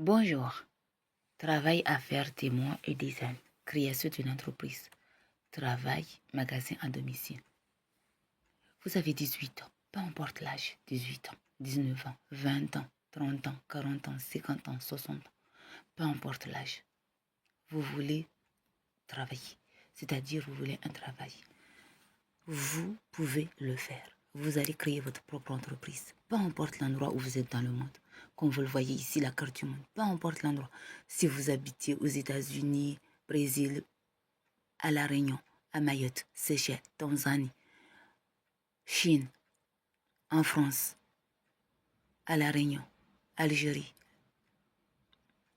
Bonjour. Travail, affaires, témoins et design. Création d'une entreprise. Travail, magasin à domicile. Vous avez 18 ans, peu importe l'âge, 18 ans, 19 ans, 20 ans, 30 ans, 40 ans, 50 ans, 60 ans, peu importe l'âge. Vous voulez travailler, c'est-à-dire vous voulez un travail. Vous pouvez le faire. Vous allez créer votre propre entreprise. Peu importe l'endroit où vous êtes dans le monde. Comme vous le voyez ici, la carte du monde. Peu importe l'endroit. Si vous habitez aux États-Unis, Brésil, à La Réunion, à Mayotte, Seychelles, Tanzanie, Chine, en France, à La Réunion, Algérie,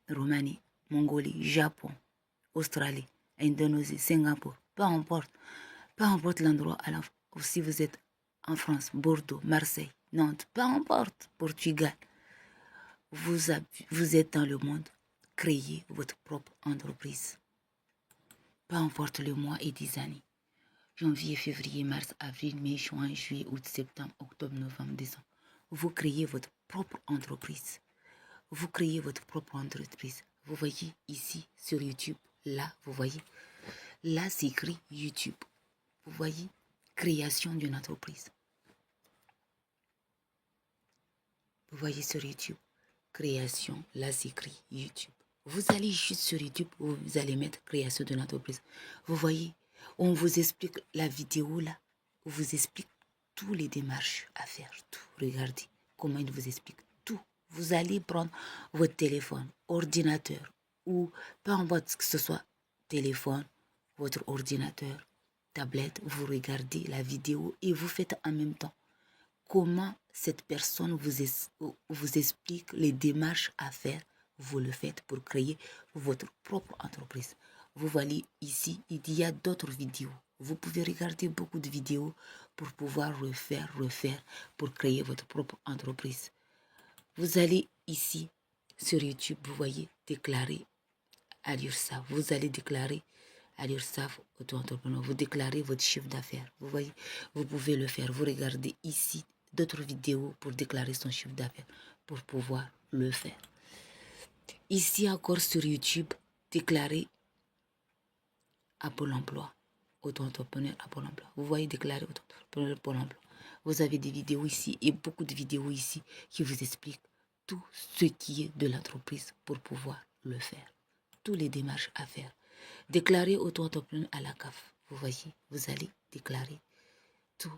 Roumanie, Mongolie, Japon, Australie, Indonésie, Singapour, peu importe l'endroit, alors si vous êtes en France, Bordeaux, Marseille, Nantes, peu importe, Portugal, vous êtes dans le monde, créez votre propre entreprise. Peu importe le mois et des années. Janvier, février, mars, avril, mai, juin, juillet, août, septembre, octobre, novembre, décembre. Vous créez votre propre entreprise. Vous créez votre propre entreprise. Vous voyez ici sur YouTube, là, vous voyez, là c'est écrit YouTube. Vous voyez, création d'une entreprise. Vous voyez sur YouTube, création, là c'est écrit YouTube. Vous allez juste sur YouTube, vous allez mettre création d'une entreprise. Vous voyez, on vous explique la vidéo là, on vous explique tous les démarches à faire, tout. Regardez comment il vous explique tout. Vous allez prendre votre téléphone, ordinateur, ou peu importe que ce soit téléphone, votre ordinateur, tablette, vous regardez la vidéo et vous faites en même temps. Comment cette personne vous explique les démarches à faire, vous le faites pour créer votre propre entreprise. Vous voyez ici, il y a d'autres vidéos. Vous pouvez regarder beaucoup de vidéos pour pouvoir refaire, pour créer votre propre entreprise. Vous allez ici, sur YouTube, vous voyez, déclarer à l'URSSAF. Vous allez déclarer à l'URSSAF auto-entrepreneur. Vous déclarez votre chiffre d'affaires. Vous voyez, vous pouvez le faire. Vous regardez ici d'autres vidéos pour déclarer son chiffre d'affaires, pour pouvoir le faire. Ici encore sur YouTube, déclarer à Pôle emploi, auto-entrepreneur à Pôle emploi. Vous voyez, déclarer auto-entrepreneur à Pôle emploi. Vous avez des vidéos ici et beaucoup de vidéos ici qui vous expliquent tout ce qui est de l'entreprise pour pouvoir le faire. Toutes les démarches à faire. Déclarer auto-entrepreneur à la CAF. Vous voyez, vous allez déclarer tout.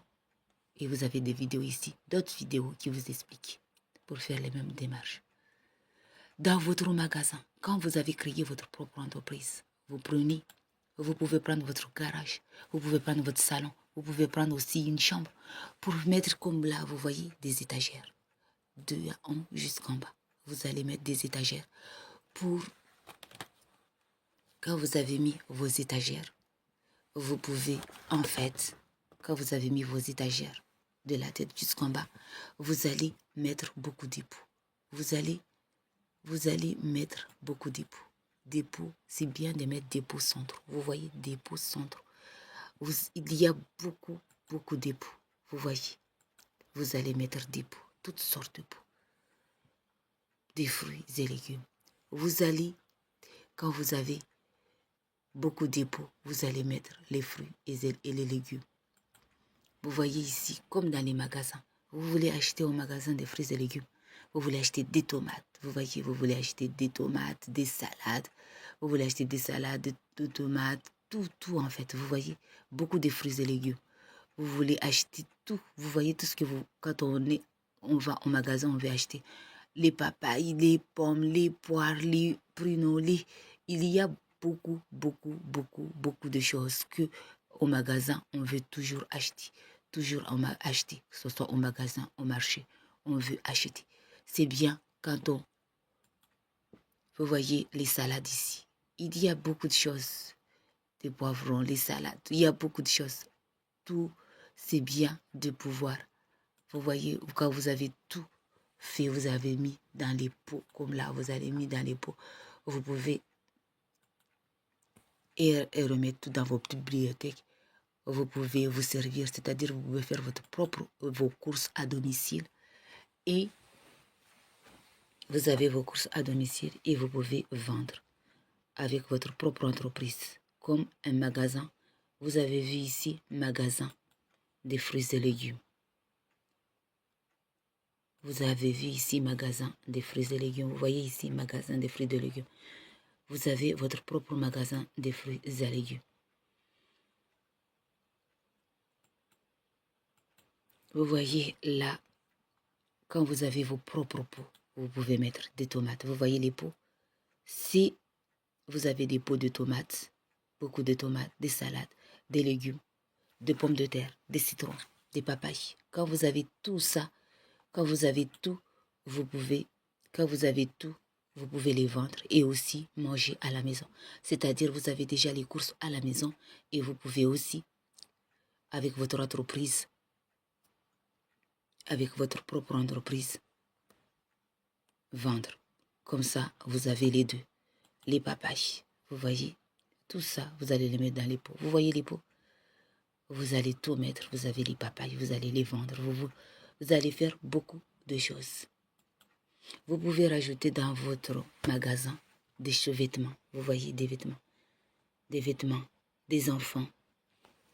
Et vous avez des vidéos ici, d'autres vidéos qui vous expliquent pour faire les mêmes démarches. Dans votre magasin, quand vous avez créé votre propre entreprise, vous pouvez prendre votre garage, vous pouvez prendre votre salon, vous pouvez prendre aussi une chambre pour mettre comme là, vous voyez, des étagères. De en haut jusqu'en bas. Vous allez mettre des étagères pour... Quand vous avez mis vos étagères, vous pouvez, en fait, quand vous avez mis vos étagères de la tête jusqu'en bas, vous allez mettre beaucoup d'époux. Vous allez mettre beaucoup d'époux. D'époux, c'est bien de mettre d'époux centre. Vous voyez, d'époux centre. Il y a beaucoup d'époux. Vous voyez, vous allez mettre d'époux, toutes sortes d'époux. Des fruits et légumes. Vous allez, quand vous avez beaucoup d'époux, vous allez mettre les fruits et les légumes. Vous voyez ici, comme dans les magasins, vous voulez acheter au magasin des fruits et légumes, vous voulez acheter des tomates, vous voyez, vous voulez acheter des tomates, des salades, vous voulez acheter des salades, des tomates, tout en fait, vous voyez, beaucoup de fruits et légumes. Vous voulez acheter tout, vous voyez tout ce que vous, quand on va au magasin, on veut acheter les papayes, les pommes, les poires, les pruneaux, il y a beaucoup de choses que au magasin, on veut toujours acheter. Toujours acheter, que ce soit au magasin, au marché, on veut acheter. C'est bien quand vous voyez les salades ici. Il y a beaucoup de choses. Des poivrons, les salades, il y a beaucoup de choses. Tout, c'est bien de pouvoir. Vous voyez, quand vous avez tout fait, vous avez mis dans les pots, comme là, vous avez mis dans les pots. Vous pouvez et remettre tout dans vos petites bibliothèques. Vous pouvez vous servir, c'est-à-dire vous pouvez faire vos courses à domicile et vous avez vos courses à domicile et vous pouvez vendre avec votre propre entreprise, comme un magasin. Vous avez vu ici, magasin des fruits et légumes. Vous avez vu ici, magasin des fruits et légumes. Vous voyez ici, magasin des fruits et légumes. Vous avez votre propre magasin des fruits et légumes. Vous voyez là, quand vous avez vos propres pots, vous pouvez mettre des tomates. Vous voyez les pots? Si vous avez des pots de tomates, beaucoup de tomates, des salades, des légumes, des pommes de terre, des citrons, des papayes. Quand vous avez tout ça, quand vous avez tout, vous pouvez les vendre et aussi manger à la maison. C'est-à-dire, vous avez déjà les courses à la maison et vous pouvez aussi, avec votre entreprise, avec votre propre entreprise, vendre. Comme ça, vous avez les deux. Les papayes, vous voyez, tout ça, vous allez les mettre dans les pots. Vous voyez les pots? Vous allez tout mettre, vous avez les papayes, vous allez les vendre. Vous allez faire beaucoup de choses. Vous pouvez rajouter dans votre magasin des vêtements. Vous voyez des vêtements des enfants,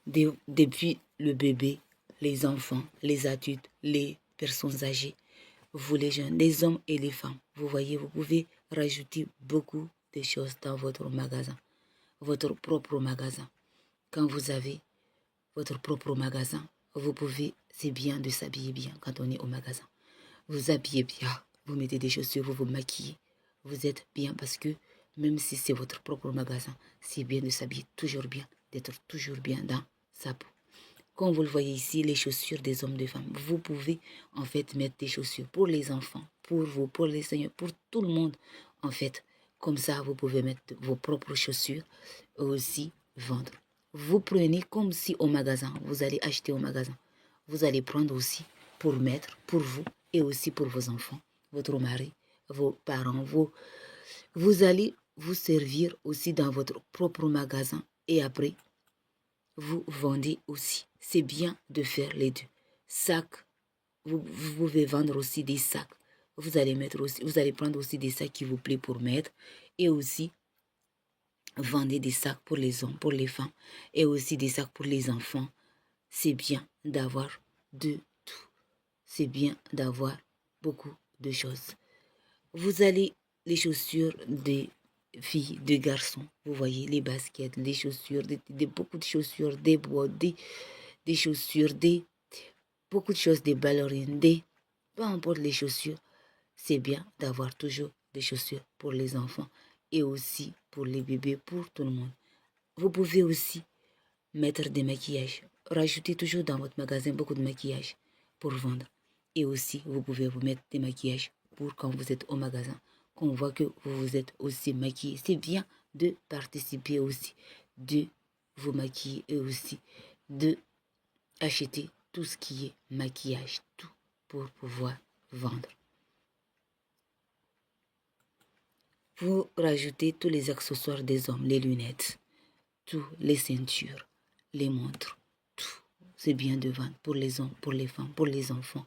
depuis le bébé, les enfants, les adultes, les personnes âgées, vous les jeunes, les hommes et les femmes. Vous voyez, vous pouvez rajouter beaucoup de choses dans votre magasin, votre propre magasin. Quand vous avez votre propre magasin, vous pouvez, c'est bien de s'habiller bien quand on est au magasin. Vous habillez bien, vous mettez des chaussures, vous vous maquillez, vous êtes bien parce que même si c'est votre propre magasin, c'est bien de s'habiller toujours bien, d'être toujours bien dans sa peau. Comme vous le voyez ici, les chaussures des hommes et des femmes, vous pouvez en fait mettre des chaussures pour les enfants, pour vous, pour les seigneurs, pour tout le monde en fait. Comme ça, vous pouvez mettre vos propres chaussures et aussi vendre. Vous prenez comme si au magasin, vous allez acheter au magasin. Vous allez prendre aussi pour mettre, pour vous et aussi pour vos enfants, votre mari, vos parents. Vous allez vous servir aussi dans votre propre magasin et après, vous vendez aussi. C'est bien de faire les deux. Sacs, vous pouvez vendre aussi des sacs. Vous allez prendre aussi des sacs qui vous plaît pour mettre et aussi vendez des sacs pour les hommes, pour les femmes et aussi des sacs pour les enfants. C'est bien d'avoir de tout. C'est bien d'avoir beaucoup de choses. Vous allez les chaussures des filles, des garçons. Vous voyez les baskets, les chaussures, beaucoup de chaussures, des bois, des chaussures, beaucoup de choses, des ballerines, peu importe les chaussures. C'est bien d'avoir toujours des chaussures pour les enfants et aussi pour les bébés, pour tout le monde. Vous pouvez aussi mettre des maquillages. Rajoutez toujours dans votre magasin beaucoup de maquillage pour vendre. Et aussi, vous pouvez vous mettre des maquillages pour quand vous êtes au magasin, qu'on voit que vous êtes aussi maquillé. C'est bien de participer aussi, de vous maquiller et aussi de acheter tout ce qui est maquillage, tout pour pouvoir vendre. Vous rajoutez tous les accessoires des hommes, les lunettes, tous les ceintures, les montres, tout. C'est bien de vendre pour les hommes, pour les femmes, pour les enfants.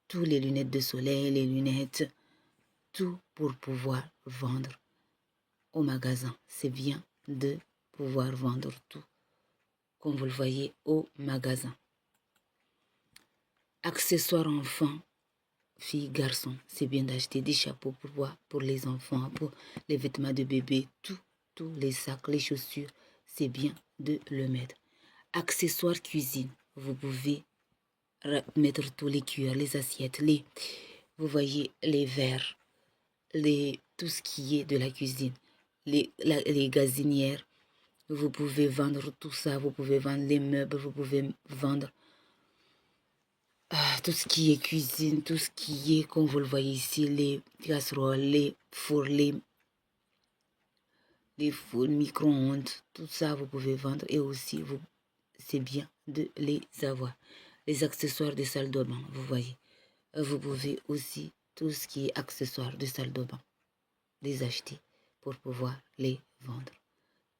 Tous les lunettes de soleil, les lunettes, tout pour pouvoir vendre au magasin. C'est bien de pouvoir vendre tout, comme vous le voyez au magasin. Accessoires enfants, filles, garçons, c'est bien d'acheter des chapeaux pour les enfants, pour les vêtements de bébé, tous les sacs, les chaussures, c'est bien de le mettre. Accessoires cuisine, vous pouvez mettre tous les cuillères, les assiettes, vous voyez les verres, tout ce qui est de la cuisine, les gazinières, vous pouvez vendre tout ça, vous pouvez vendre les meubles, vous pouvez vendre tout ce qui est cuisine, tout ce qui est, comme vous le voyez ici, les casseroles, les fours, les fours, micro-ondes, tout ça vous pouvez vendre et aussi c'est bien de les avoir. Les accessoires de salle de bain, vous voyez. Vous pouvez aussi, tout ce qui est accessoires de salle de bain, les acheter pour pouvoir les vendre.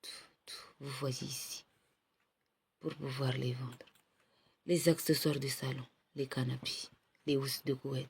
Tout, vous voyez ici, pour pouvoir les vendre. Les accessoires de salon, les canapés, les housses de couette,